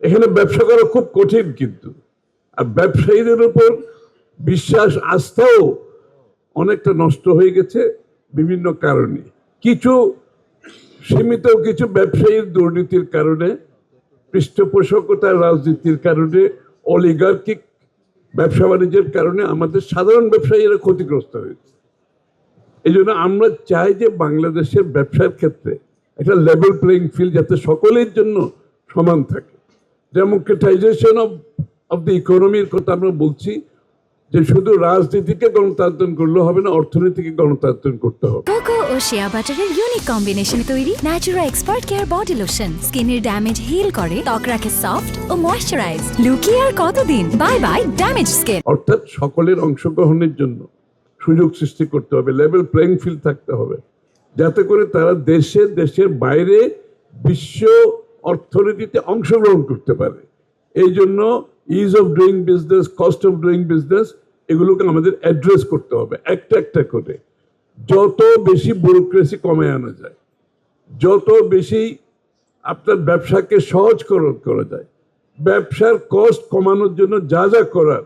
এখানে ব্যবসা করা খুব কঠিন, কিন্তু আর ব্যবসায়ীদের উপর বিশ্বাস আস্থাও অনেকটা নষ্ট হয়ে গেছে বিভিন্ন কারণে। কিছু সীমিত কিছু ব্যবসায়ীর দুর্নীতির কারণে, পৃষ্ঠপোষকতার রাজনীতির কারণে, অলিগার্কিক ব্যবসা বাণিজ্যের কারণে আমাদের সাধারণ ব্যবসায়ীরা ক্ষতিগ্রস্ত হয়েছে। এই জন্য আমরা চাই যে বাংলাদেশের ব্যবসার ক্ষেত্রে একটা লেভেল প্লেইং ফিল্ড যাতে সকলের জন্য সমান থাকে। ডেমোক্রেটাইজেশন অফ দ্য ইকোনমির কথা আমরা বলছি, যে শুধু রাজনীতিকে গণতান্ত্রিক করলে হবে না, অর্থনীতিকে গণতান্ত্রিক করতে হবে। কোকো ও শিয়া বাটারের ইউনিক কম্বিনেশনে তৈরি Natura expert care body lotion স্কিনের ড্যামেজ হিল করে, ত্বক রাখে সফট ও ময়েশ্চারাইজ। লুকিয়ে আর কতদিন, বাই বাই ড্যামেজ স্কিন। অর্থাৎ সকলের অংশগ্রহণের জন্য সুযোগ সৃষ্টি করতে হবে, লেভেল প্লেইং ফিল্ড থাকতে হবে, যাতে করে তারা দেশের বাইরে বিশ্ব অর্থনীতিতে অংশগ্রহণ করতে পারে। এই জন্য is of doing business, cost of doing business, এগুলোকে আমাদের অ্যাড্রেস করতে হবে একটা একটা করে। যত বেশি ব্যুরোক্রেসি কমে আনা যায়, যত বেশি আপনার ব্যবসাকে সহজ করা যায়, ব্যবসার কস্ট কমানোর জন্য যা যা করার,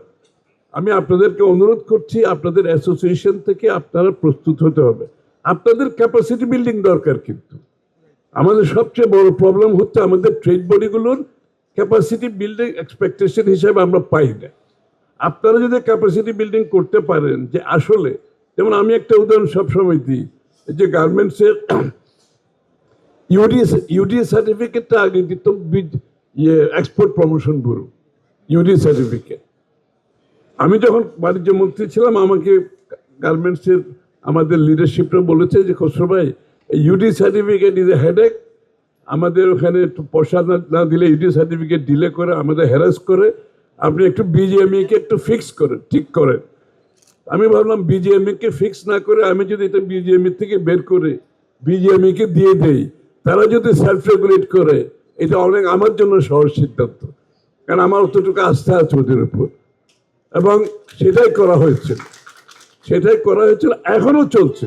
আমি আপনাদেরকে অনুরোধ করছি, আপনাদের অ্যাসোসিয়েশন থেকে আপনারা প্রস্তুত হতে হবে। আপনাদের ক্যাপাসিটি বিল্ডিং দরকার, কিন্তু আমাদের সবচেয়ে বড় প্রবলেম হচ্ছে আমাদের ট্রেড বডিগুলোর ক্যাপাসিটি বিল্ডিং এক্সপেকটেশন হিসেবে আমরা পাই না। আপনারা যদি ক্যাপাসিটি বিল্ডিং করতে পারেন, যে আসলে যেমন আমি একটা উদাহরণ সবসময় দিই, যে গার্মেন্টসের ইউডি সার্টিফিকেটটা আগে দিত export promotion bureau, UD certificate. আমি যখন বাণিজ্য মন্ত্রী ছিলাম, আমাকে গার্মেন্টসের আমাদের লিডারশিপরা বলেছে যে খসরু ভাই, UD certificate is a headache, আমাদের ওখানে একটু পয়সা না দিলে ইউডি সার্টিফিকেট ডিলে করে, আমাদের হ্যারাস করে, আপনি একটু বিজিএমইকে একটু ফিক্স করেন, ঠিক করেন। আমি ভাবলাম বিজিএমইকে ফিক্স না করে আমি যদি এটা বিজিএমই থেকে বের করে বিজিএমইকে দিয়ে দেই, তারা যদি সেলফ রেগুলেট করে, এটা অনেক আমার জন্য সহজ সিদ্ধান্ত, কারণ আমার অতটুকু আস্থা আছে ওদের উপর। এবং সেটাই করা হয়েছিল, এখনো চলছে।